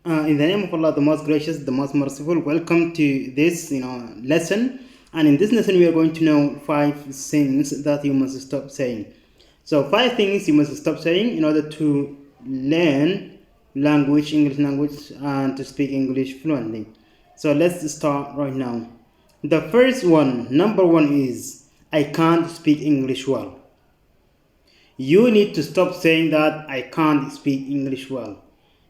In the name of Allah, the most gracious, the most merciful, welcome to this, lesson. And in this lesson, we are going to know 5 things that you must stop saying. So, 5 things you must stop saying in order to learn language, English language, and to speak English fluently. So, let's start right now. The first one, number one, is I can't speak English well. You need to stop saying that I can't speak English well.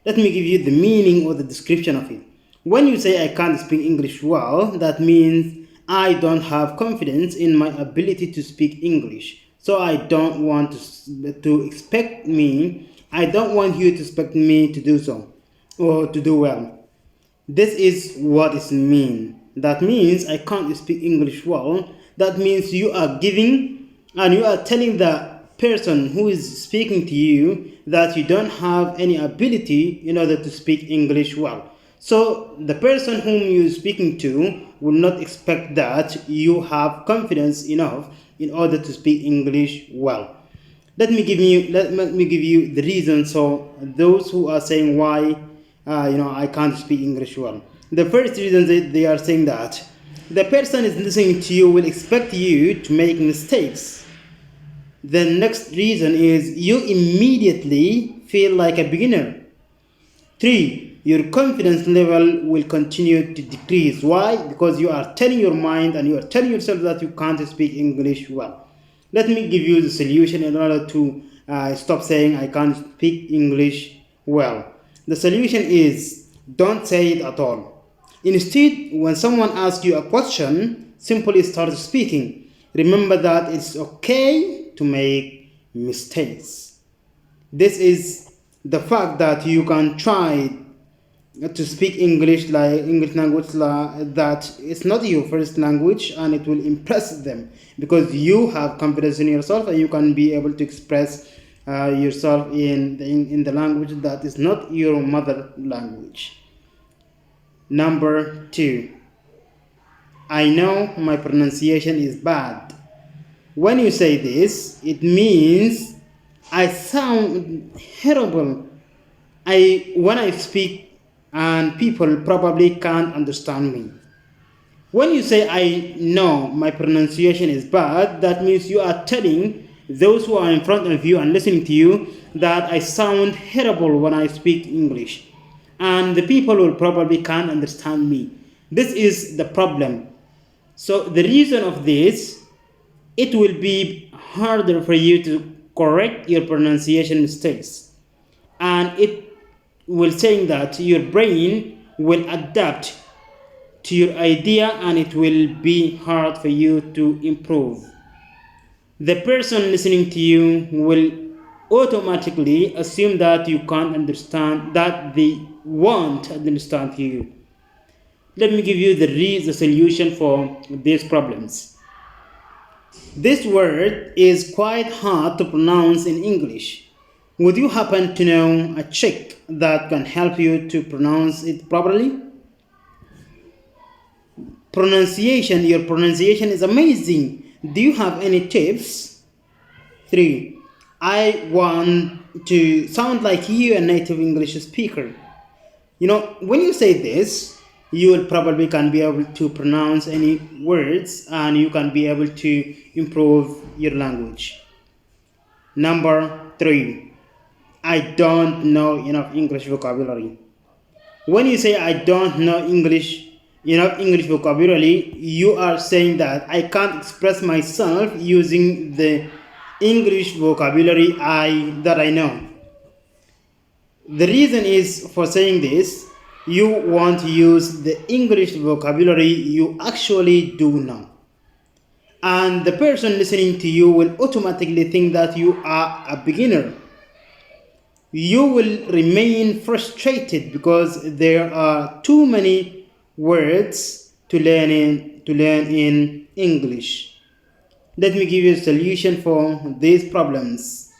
Let me give you the meaning or the description of it. When you say I can't speak English well, that means I don't have confidence in my ability to speak English. So I don't want to expect me, I don't want you to expect me to do so or to do well. This is what it means. That means I can't speak English well. That means you are giving and you are telling the person who is speaking to you that you don't have any ability in order to speak English well. So the person whom you're speaking to will not expect that you have confidence enough in order to speak English well. Let me give you the reason. So those who are saying why I can't speak English well. The first reason they are saying that the person is listening to you will expect you to make mistakes. The next reason is you immediately feel like a beginner. 3. Your confidence level will continue to decrease. Why? Because you are telling your mind and you are telling yourself that you can't speak English well. Let me give you the solution in order to stop saying I can't speak English well. The solution is don't say it at all. Instead, when someone asks you a question, simply start speaking. Remember that it's okay to make mistakes. This is the fact that you can try to speak English language that it's not your first language, and it will impress them because you have confidence in yourself and you can be able to express yourself in the language that is not your mother language. Number 2, I know my pronunciation is bad. When you say this, it means I sound horrible. When I speak and people probably can't understand me. When you say I know my pronunciation is bad, that means you are telling those who are in front of you and listening to you that I sound horrible when I speak English. And the people will probably can't understand me. This is the problem. So the reason of this, it will be harder for you to correct your pronunciation mistakes. And it will say that your brain will adapt to your idea and it will be hard for you to improve. The person listening to you will automatically assume that you can't understand, that they won't understand you. Let me give you the solution for these problems. This word is quite hard to pronounce in English. Would you happen to know a trick that can help you to pronounce it properly? Your pronunciation is amazing. Do you have any tips? 3. I want to sound like you, a native English speaker. When you say this, you will probably can be able to pronounce any words and you can be able to improve your language. Number 3, I don't know enough English vocabulary. When you say I don't know enough English vocabulary, you are saying that I can't express myself using the English vocabulary that I know. The reason is for saying this, you want to use the English vocabulary you actually do know. And the person listening to you will automatically think that you are a beginner. You will remain frustrated because there are too many words to learn in English. Let me give you a solution for these problems.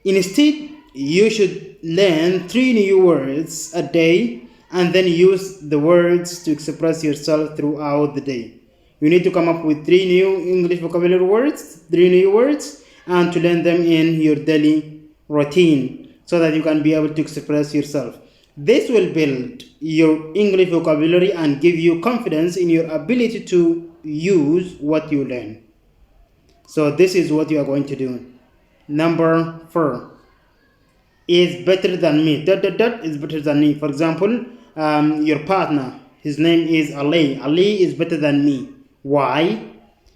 Instead, you should learn 3 new words a day and then use the words to express yourself throughout the day. You need to come up with 3 new English vocabulary words, 3 new words, and to learn them in your daily routine. so that you can be able to express yourself. This will build your English vocabulary and give you confidence in your ability to use what you learn. So this is what you are going to do. Number 4 is better than me. Dot dot dot is better than me. For example, your partner, his name is Ali. Ali is better than me. Why?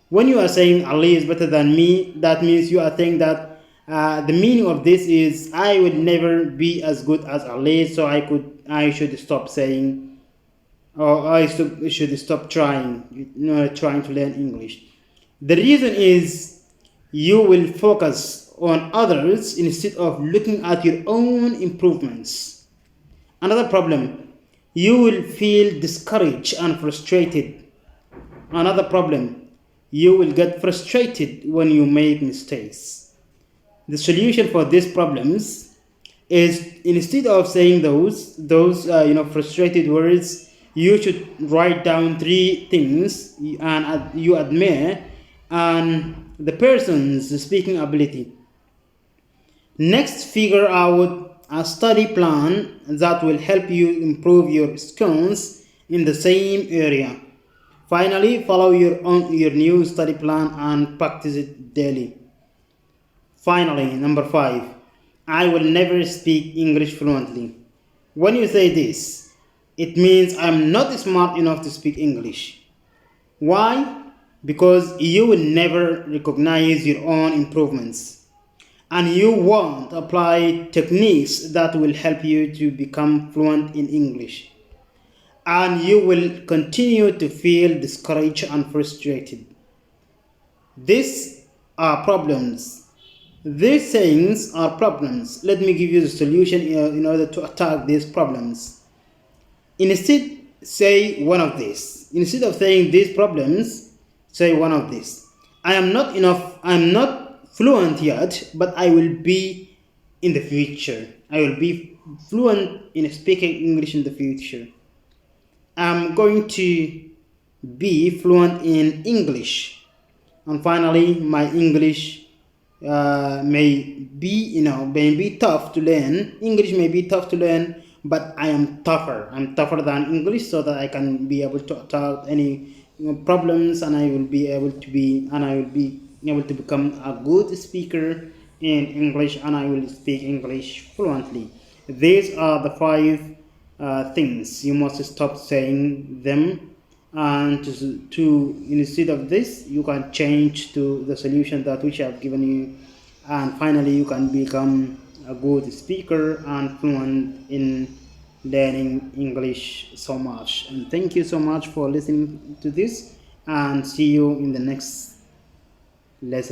When you are saying Ali is better than me, that means you are saying that the meaning of this is I will never be as good as Ali, so I should stop saying, or I should stop trying, trying to learn English. The reason is you will focus on others instead of looking at your own improvements. Another problem, you will feel discouraged and frustrated. Another problem, you will get frustrated when you make mistakes. The solution for these problems is, instead of saying those frustrated words, you should write down 3 things and you admire and the person's speaking ability. Next, figure out a study plan that will help you improve your skills in the same area. Finally, follow your new study plan and practice it daily. Finally, number 5, I will never speak English fluently. When you say this, it means I'm not smart enough to speak English. Why? Because you will never recognize your own improvements and you won't apply techniques that will help you to become fluent in English. And you will continue to feel discouraged and frustrated. These are problems. These things are problems. Let me give you the solution in order to attack these problems. Instead, say one of these. Instead of saying these problems, say one of these. I am not enough. I am not fluent yet, but I will be in the future. I will be fluent in speaking English in the future. I'm going to be fluent in English. And finally, my English may be tough to learn. English may be tough to learn, but I am tougher. I'm tougher than English, so that I can be able to attack any problems, and I will be able to become a good speaker in English, and I will speak English fluently. These are the 5 things you must stop saying them, and to instead of this you can change to the solution that which I have given you, and finally you can become a good speaker and fluent in learning English so much. And thank you so much for listening to this, and see you in the next lesson.